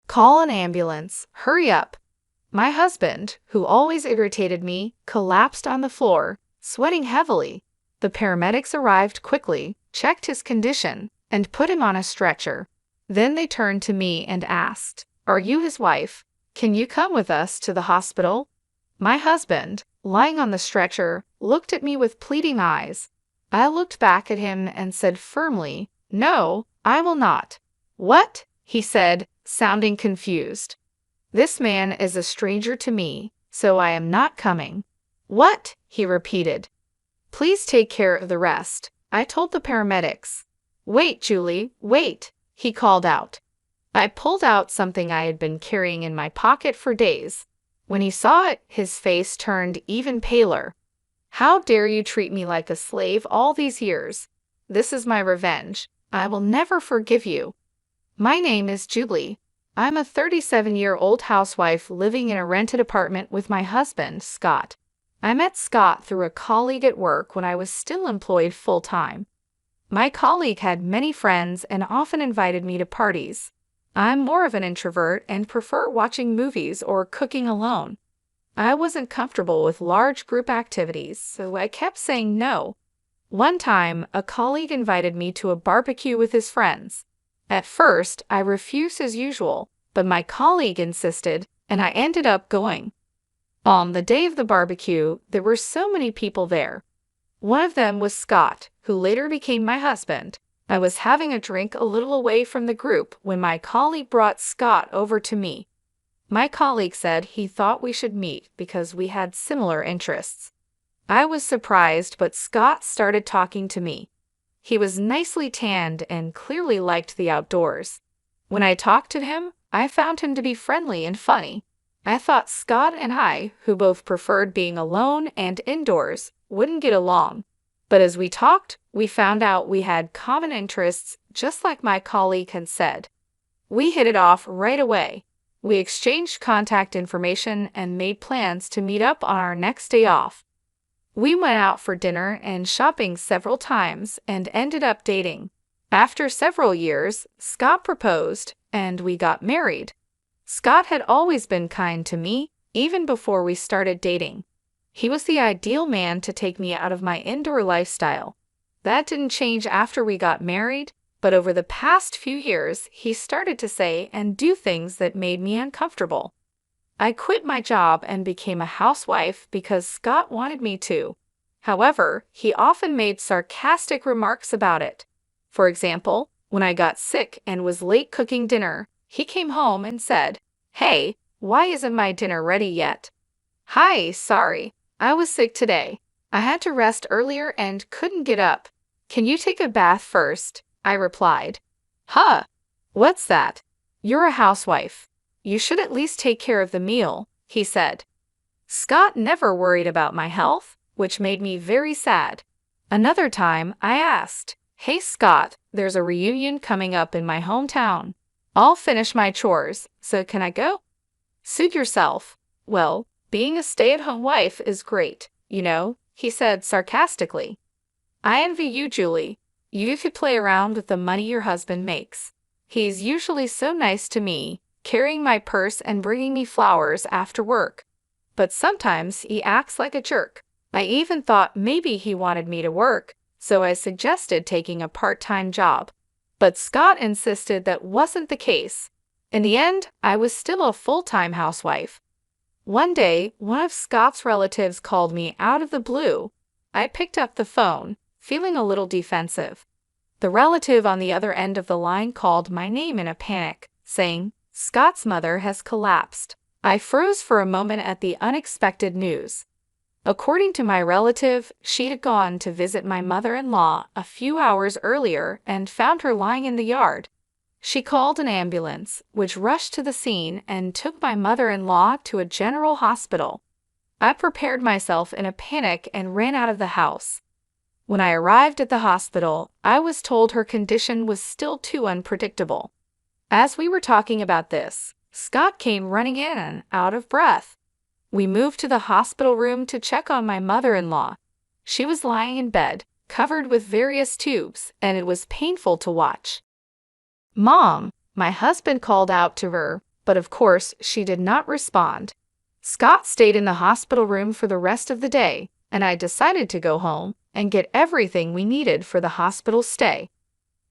Call an ambulance. Hurry up. My husband, who always irritated me, collapsed on the floor, sweating heavily. The paramedics arrived quickly, checked his condition, and put him on a stretcher. Then they turned to me and asked, "Are you his wife? Can you come with us to the hospital?" My husband, lying on the stretcher, looked at me with pleading eyes. I looked back at him and said firmly, "No, I will not." "What?" he said, sounding confused. "This man is a stranger to me, so I am not coming." "What?" he repeated. "Please take care of the rest," I told the paramedics. "Wait, Julie, wait," he called out. I pulled out something I had been carrying in my pocket for days. When he saw it, his face turned even paler. "How dare you treat me like a slave all these years? This is my revenge. I will never forgive you." My name is Julie. I'm a 37-year-old housewife living in a rented apartment with my husband, Scott. I met Scott through a colleague at work when I was still employed full-time. My colleague had many friends and often invited me to parties. I'm more of an introvert and prefer watching movies or cooking alone. I wasn't comfortable with large group activities, so I kept saying no. One time, a colleague invited me to a barbecue with his friends. At first, I refused as usual, but my colleague insisted, and I ended up going. On the day of the barbecue, there were so many people there. One of them was Scott, who later became my husband. I was having a drink a little away from the group when my colleague brought Scott over to me. My colleague said he thought we should meet because we had similar interests. I was surprised, but Scott started talking to me. He was nicely tanned and clearly liked the outdoors. When I talked to him, I found him to be friendly and funny. I thought Scott and I, who both preferred being alone and indoors, wouldn't get along. But as we talked, we found out we had common interests, just like my colleague had said. We hit it off right away. We exchanged contact information and made plans to meet up on our next day off. We went out for dinner and shopping several times and ended up dating. After several years, Scott proposed, and we got married. Scott had always been kind to me, even before we started dating. He was the ideal man to take me out of my indoor lifestyle. That didn't change after we got married, but over the past few years, he started to say and do things that made me uncomfortable. I quit my job and became a housewife because Scott wanted me to. However, he often made sarcastic remarks about it. For example, when I got sick and was late cooking dinner, he came home and said, "Hey, why isn't my dinner ready yet?" "Hi, sorry. I was sick today. I had to rest earlier and couldn't get up. Can you take a bath first?" I replied. "Huh? What's that? You're a housewife. You should at least take care of the meal," he said. Scott never worried about my health, which made me very sad. Another time, I asked, "Hey Scott, there's a reunion coming up in my hometown. I'll finish my chores, so can I go?" "Suit yourself. Well, being a stay-at-home wife is great, you know," he said sarcastically. "I envy you, Julie. You could play around with the money your husband makes. He's usually so nice to me, carrying my purse and bringing me flowers after work. But sometimes he acts like a jerk. I even thought maybe he wanted me to work, so I suggested taking a part-time job. But Scott insisted that wasn't the case. In the end, I was still a full-time housewife. One day, one of Scott's relatives called me out of the blue. I picked up the phone, feeling a little defensive. The relative on the other end of the line called my name in a panic, saying, "Scott's mother has collapsed." I froze for a moment at the unexpected news. According to my relative, she had gone to visit my mother-in-law a few hours earlier and found her lying in the yard. She called an ambulance, which rushed to the scene and took my mother-in-law to a general hospital. I prepared myself in a panic and ran out of the house. When I arrived at the hospital, I was told her condition was still too unpredictable. As we were talking about this, Scott came running in, out of breath. We moved to the hospital room to check on my mother-in-law. She was lying in bed, covered with various tubes, and it was painful to watch. "Mom," my husband called out to her, but of course she did not respond. Scott stayed in the hospital room for the rest of the day, and I decided to go home and get everything we needed for the hospital stay.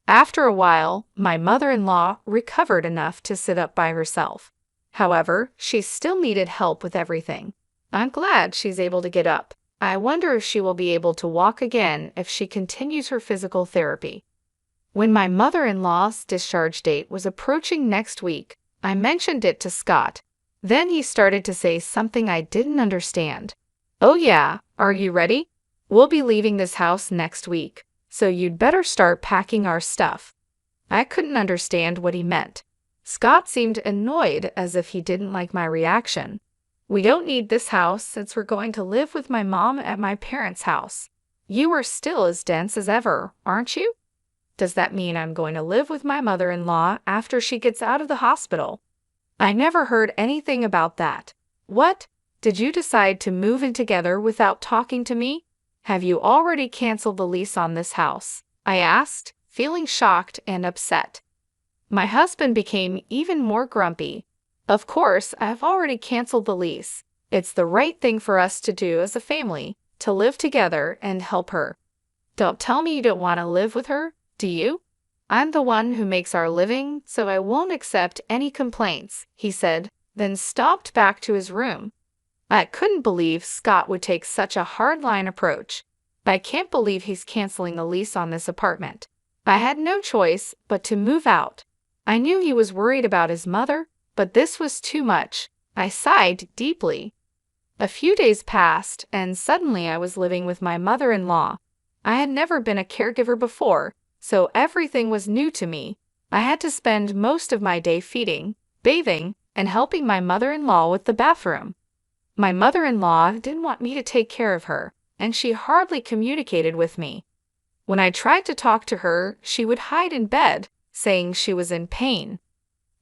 After a while, my mother-in-law recovered enough to sit up by herself. However, she still needed help with everything. I'm glad she's able to get up. I wonder if she will be able to walk again if she continues her physical therapy. When my mother-in-law's discharge date was approaching next week, I mentioned it to Scott. Then he started to say something I didn't understand. "Oh yeah, are you ready? We'll be leaving this house next week, so you'd better start packing our stuff." I couldn't understand what he meant. Scott seemed annoyed, as if he didn't like my reaction. "We don't need this house since we're going to live with my mom at my parents' house. You are still as dense as ever, aren't you? Does that mean I'm going to live with my mother-in-law after she gets out of the hospital?" I never heard anything about that. What? Did you decide to move in together without talking to me? Have you already canceled the lease on this house? I asked, feeling shocked and upset. My husband became even more grumpy. "Of course, I've already canceled the lease. It's the right thing for us to do as a family, to live together and help her." "Don't tell me you don't want to live with her, do you? I'm the one who makes our living, so I won't accept any complaints," he said, then stomped back to his room. I couldn't believe Scott would take such a hardline approach. I can't believe he's canceling the lease on this apartment. I had no choice but to move out. I knew he was worried about his mother, but this was too much. I sighed deeply. A few days passed, and suddenly I was living with my mother-in-law. I had never been a caregiver before, so everything was new to me. I had to spend most of my day feeding, bathing, and helping my mother-in-law with the bathroom. My mother-in-law didn't want me to take care of her, and she hardly communicated with me. When I tried to talk to her, she would hide in bed, saying she was in pain.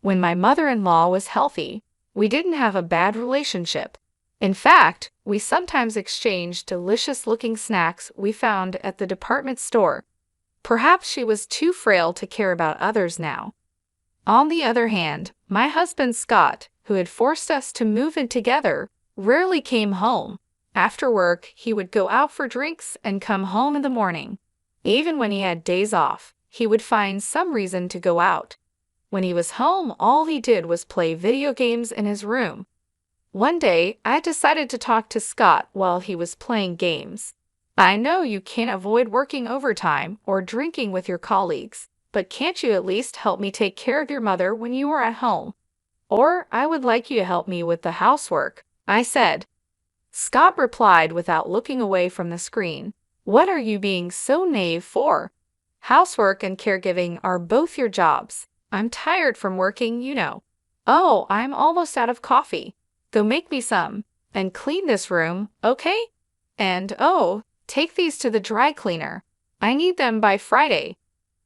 When my mother-in-law was healthy, we didn't have a bad relationship. In fact, we sometimes exchanged delicious-looking snacks we found at the department store. Perhaps she was too frail to care about others now. On the other hand, my husband Scott, who had forced us to move in together, rarely came home. After work, he would go out for drinks and come home in the morning. Even when he had days off, he would find some reason to go out. When he was home, all he did was play video games in his room. One day, I decided to talk to Scott while he was playing games. "I know you can't avoid working overtime or drinking with your colleagues, but can't you at least help me take care of your mother when you are at home? Or I would like you to help me with the housework," I said. Scott replied without looking away from the screen. "What are you being so naive for? Housework and caregiving are both your jobs. I'm tired from working, you know. Oh, I'm almost out of coffee. Go make me some. And clean this room, okay? And oh, take these to the dry cleaner. I need them by Friday."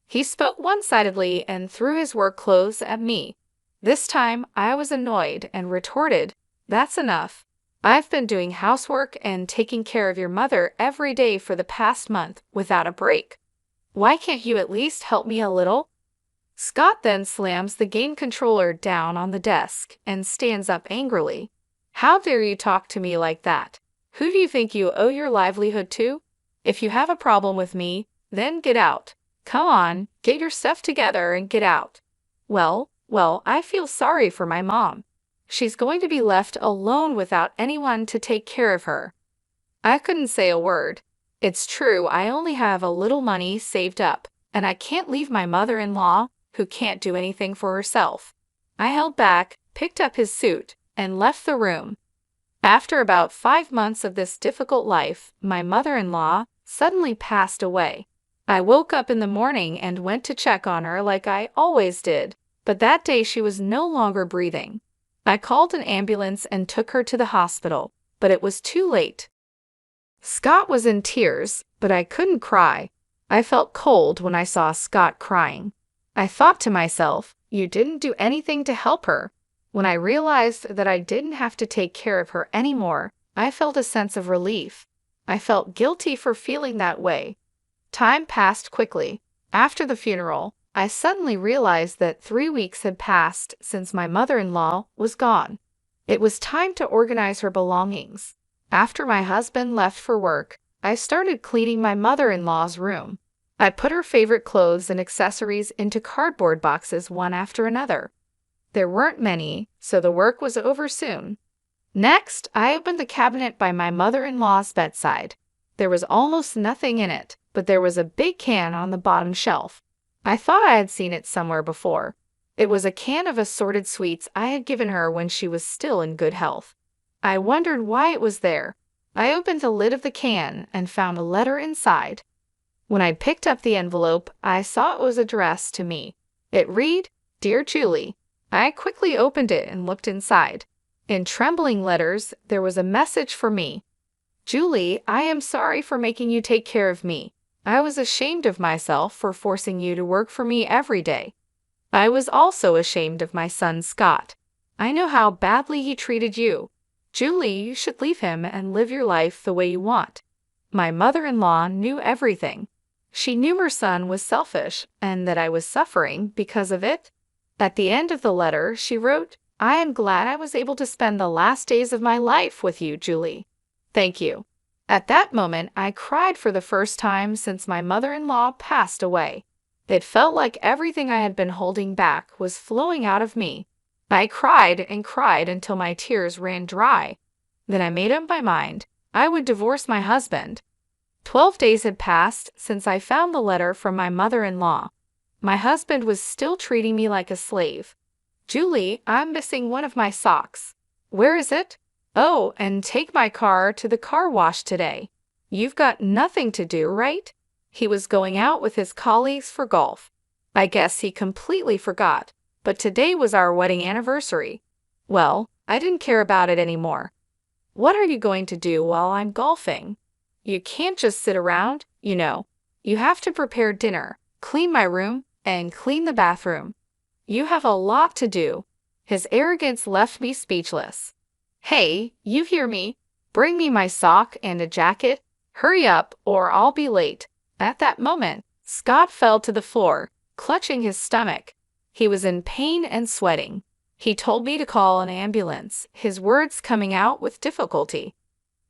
He spoke one-sidedly and threw his work clothes at me. This time, I was annoyed and retorted, "That's enough. I've been doing housework and taking care of your mother every day for the past month without a break. Why can't you at least help me a little?" Scott then slams the game controller down on the desk and stands up angrily. "How dare you talk to me like that? Who do you think you owe your livelihood to? If you have a problem with me, then get out. Come on, get your stuff together and get out." Well, I feel sorry for my mom. She's going to be left alone without anyone to take care of her. I couldn't say a word. It's true, I only have a little money saved up, and I can't leave my mother-in-law, who can't do anything for herself. I held back, picked up his suit, and left the room. After about 5 months of this difficult life, my mother-in-law suddenly passed away. I woke up in the morning and went to check on her like I always did, but that day she was no longer breathing. I called an ambulance and took her to the hospital, but it was too late. Scott was in tears, but I couldn't cry. I felt cold when I saw Scott crying. I thought to myself, you didn't do anything to help her. When I realized that I didn't have to take care of her anymore, I felt a sense of relief. I felt guilty for feeling that way. Time passed quickly. After the funeral, I suddenly realized that 3 weeks had passed since my mother-in-law was gone. It was time to organize her belongings. After my husband left for work, I started cleaning my mother-in-law's room. I put her favorite clothes and accessories into cardboard boxes one after another. There weren't many, so the work was over soon. Next, I opened the cabinet by my mother-in-law's bedside. There was almost nothing in it, but there was a big can on the bottom shelf. I thought I had seen it somewhere before. It was a can of assorted sweets I had given her when she was still in good health. I wondered why it was there. I opened the lid of the can and found a letter inside. When I picked up the envelope, I saw it was addressed to me. It read, "Dear Julie." I quickly opened it and looked inside. In trembling letters, there was a message for me. "Julie, I am sorry for making you take care of me. I was ashamed of myself for forcing you to work for me every day. I was also ashamed of my son Scott. I know how badly he treated you. Julie, you should leave him and live your life the way you want." My mother-in-law knew everything. She knew her son was selfish and that I was suffering because of it. At the end of the letter, she wrote, "I am glad I was able to spend the last days of my life with you, Julie. Thank you." At that moment, I cried for the first time since my mother-in-law passed away. It felt like everything I had been holding back was flowing out of me. I cried and cried until my tears ran dry. Then I made up my mind. I would divorce my husband. 12 days had passed since I found the letter from my mother-in-law. My husband was still treating me like a slave. "Julie, I'm missing one of my socks." "Where is it?" "Oh, and take my car to the car wash today." "You've got nothing to do, right?" He was going out with his colleagues for golf. I guess he completely forgot, but today was our wedding anniversary. Well, I didn't care about it anymore. "What are you going to do while I'm golfing?" "You can't just sit around, you know. You have to prepare dinner, clean my room, and clean the bathroom. You have a lot to do." His arrogance left me speechless. "Hey, you hear me? Bring me my sock and a jacket. Hurry up, or I'll be late." At that moment, Scott fell to the floor, clutching his stomach. He was in pain and sweating. He told me to call an ambulance, his words coming out with difficulty.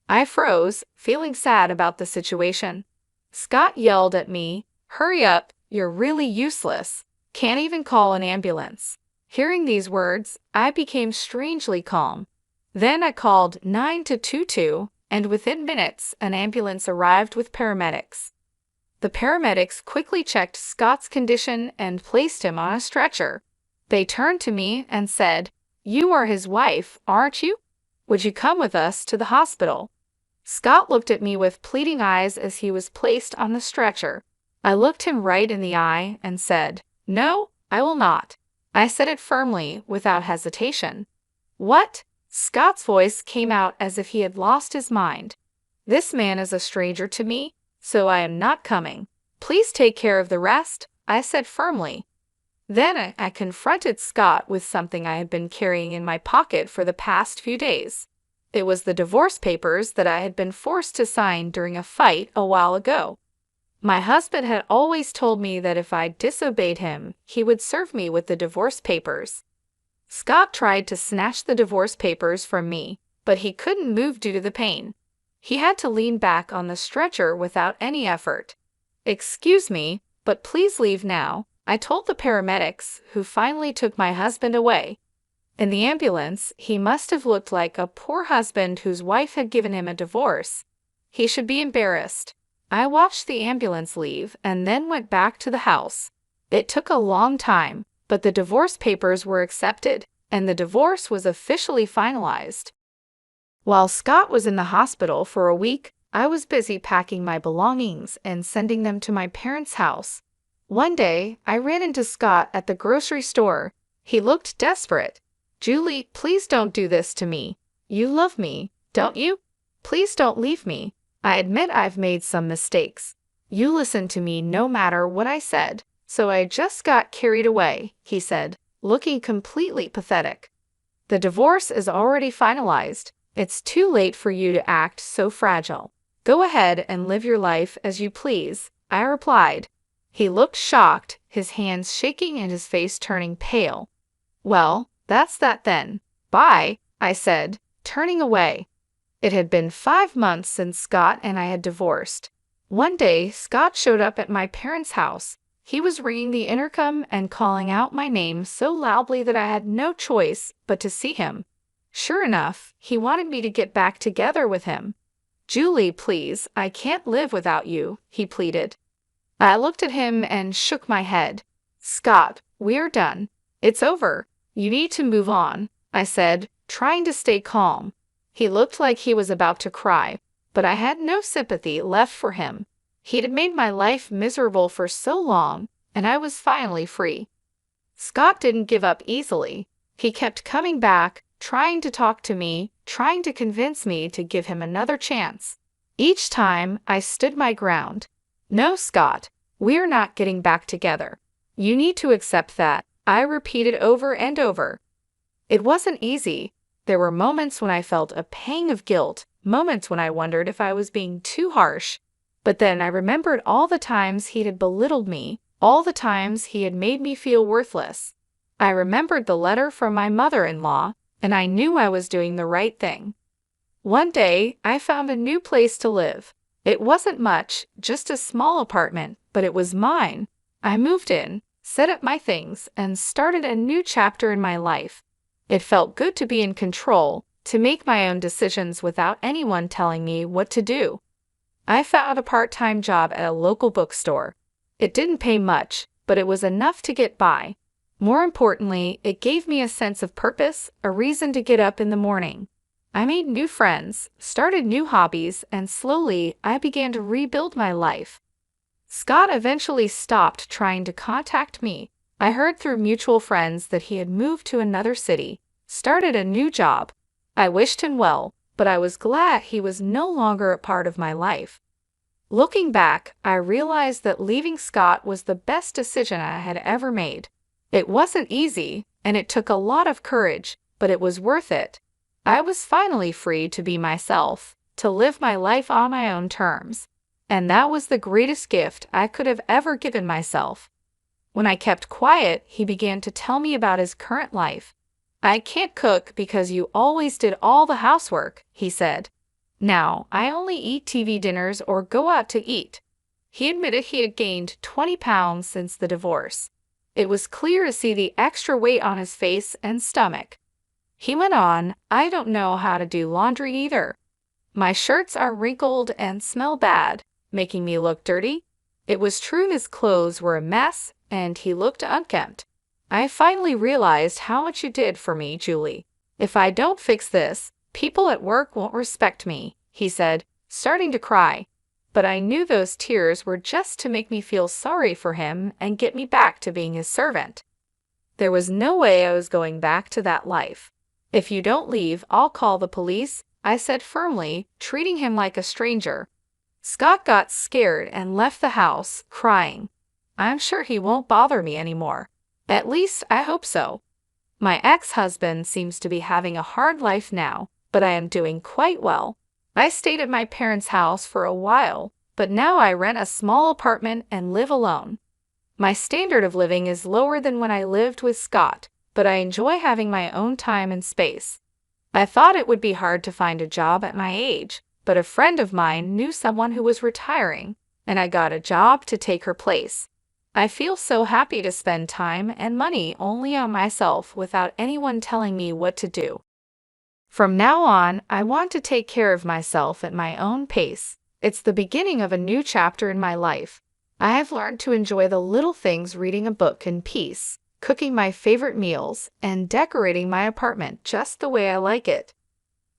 I froze, feeling sad about the situation. Scott yelled at me, "Hurry up, you're really useless. Can't even call an ambulance." Hearing these words, I became strangely calm. Then I called 922, and within minutes, an ambulance arrived with paramedics. The paramedics quickly checked Scott's condition and placed him on a stretcher. They turned to me and said, "You are his wife, aren't you? Would you come with us to the hospital?" Scott looked at me with pleading eyes as he was placed on the stretcher. I looked him right in the eye and said, "No, I will not." I said it firmly, without hesitation. "What?" Scott's voice came out as if he had lost his mind. "This man is a stranger to me, so I am not coming. Please take care of the rest," I said firmly. Then I confronted Scott with something I had been carrying in my pocket for the past few days. It was the divorce papers that I had been forced to sign during a fight a while ago. My husband had always told me that if I disobeyed him, he would serve me with the divorce papers. Scott tried to snatch the divorce papers from me, but he couldn't move due to the pain. He had to lean back on the stretcher without any effort. "Excuse me, but please leave now," I told the paramedics, who finally took my husband away. In the ambulance, he must have looked like a poor husband whose wife had given him a divorce. He should be embarrassed. I watched the ambulance leave and then went back to the house. It took a long time, but the divorce papers were accepted, and the divorce was officially finalized. While Scott was in the hospital for a week, I was busy packing my belongings and sending them to my parents' house. One day, I ran into Scott at the grocery store. He looked desperate. "Julie, please don't do this to me. You love me, don't you? Please don't leave me. I admit I've made some mistakes. You listened to me no matter what I said, so I just got carried away," he said, looking completely pathetic. "The divorce is already finalized. It's too late for you to act so fragile. Go ahead and live your life as you please," I replied. He looked shocked his hands shaking and his face turning pale. "Well, that's that then. Bye," I said, turning away. It had been 5 months since Scott and I had divorced. One day, Scott showed up at my parents' house. He was ringing the intercom and calling out my name so loudly that I had no choice but to see him. Sure enough, he wanted me to get back together with him. "Julie, please, I can't live without you," he pleaded. I looked at him and shook my head. "Scott, we're done. It's over. You need to move on," I said, trying to stay calm. He looked like he was about to cry, but I had no sympathy left for him. He had made my life miserable for so long, and I was finally free. Scott didn't give up easily. He kept coming back, trying to talk to me, trying to convince me to give him another chance. Each time, I stood my ground. "No, Scott, we're not getting back together. You need to accept that," I repeated over and over. It wasn't easy. There were moments when I felt a pang of guilt, moments when I wondered if I was being too harsh. But then I remembered all the times he had belittled me, all the times he had made me feel worthless. I remembered the letter from my mother-in-law, and I knew I was doing the right thing. One day, I found a new place to live. It wasn't much, just a small apartment, but it was mine. I moved in, set up my things, and started a new chapter in my life. It felt good to be in control, to make my own decisions without anyone telling me what to do. I found a part-time job at a local bookstore. It didn't pay much, but it was enough to get by. More importantly, it gave me a sense of purpose, a reason to get up in the morning. I made new friends, started new hobbies, and slowly I began to rebuild my life. Scott eventually stopped trying to contact me. I heard through mutual friends that he had moved to another city, started a new job. I wished him well, but I was glad he was no longer a part of my life. Looking back, I realized that leaving Scott was the best decision I had ever made. It wasn't easy, and it took a lot of courage, but it was worth it. I was finally free to be myself, to live my life on my own terms. And that was the greatest gift I could have ever given myself. When I kept quiet, he began to tell me about his current life. "I can't cook because you always did all the housework," he said. "Now, I only eat TV dinners or go out to eat." He admitted he had gained 20 pounds since the divorce. It was clear to see the extra weight on his face and stomach. He went on, "I don't know how to do laundry either. My shirts are wrinkled and smell bad, making me look dirty." It was true his clothes were a mess, and he looked unkempt. "I finally realized how much you did for me, Julie. If I don't fix this, people at work won't respect me," he said, starting to cry. But I knew those tears were just to make me feel sorry for him and get me back to being his servant. There was no way I was going back to that life. "If you don't leave, I'll call the police," I said firmly, treating him like a stranger. Scott got scared and left the house, crying. "I'm sure he won't bother me anymore. At least, I hope so. My ex-husband seems to be having a hard life now, but I am doing quite well. I stayed at my parents' house for a while, but now I rent a small apartment and live alone. My standard of living is lower than when I lived with Scott, but I enjoy having my own time and space. I thought it would be hard to find a job at my age, but a friend of mine knew someone who was retiring, and I got a job to take her place. I feel so happy to spend time and money only on myself without anyone telling me what to do. From now on, I want to take care of myself at my own pace. It's the beginning of a new chapter in my life. I have learned to enjoy the little things, reading a book in peace, cooking my favorite meals, and decorating my apartment just the way I like it."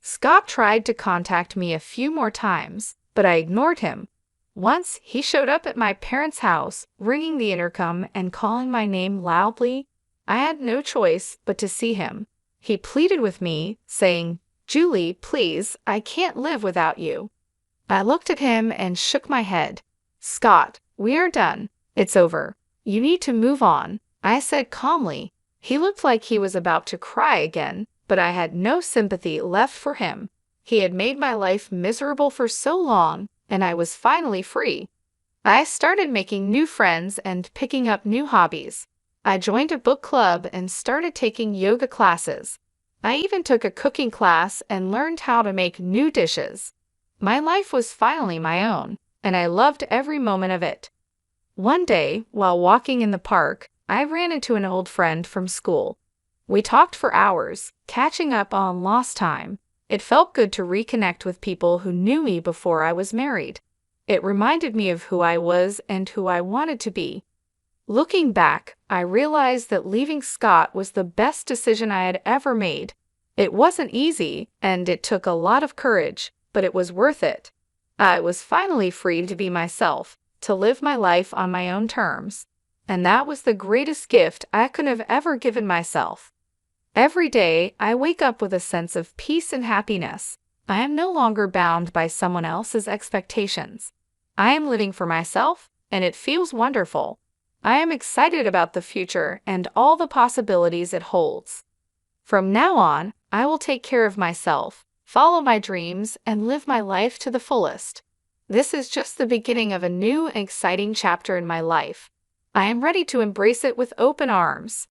Scott tried to contact me a few more times, but I ignored him. Once, he showed up at my parents' house, ringing the intercom and calling my name loudly. I had no choice but to see him. He pleaded with me, saying, "Julie, please, I can't live without you." I looked at him and shook my head. "Scott, we are done. It's over. You need to move on," I said calmly. He looked like he was about to cry again, but I had no sympathy left for him. He had made my life miserable for so long, and I was finally free. I started making new friends and picking up new hobbies. I joined a book club and started taking yoga classes. I even took a cooking class and learned how to make new dishes. My life was finally my own, and I loved every moment of it. One day, while walking in the park, I ran into an old friend from school. We talked for hours, catching up on lost time. It felt good to reconnect with people who knew me before I was married. It reminded me of who I was and who I wanted to be. Looking back, I realized that leaving Scott was the best decision I had ever made. It wasn't easy, and it took a lot of courage, but it was worth it. I was finally free to be myself, to live my life on my own terms. And that was the greatest gift I could have ever given myself. Every day, I wake up with a sense of peace and happiness. I am no longer bound by someone else's expectations. I am living for myself, and it feels wonderful. I am excited about the future and all the possibilities it holds. From now on, I will take care of myself, follow my dreams, and live my life to the fullest. This is just the beginning of a new and exciting chapter in my life. I am ready to embrace it with open arms.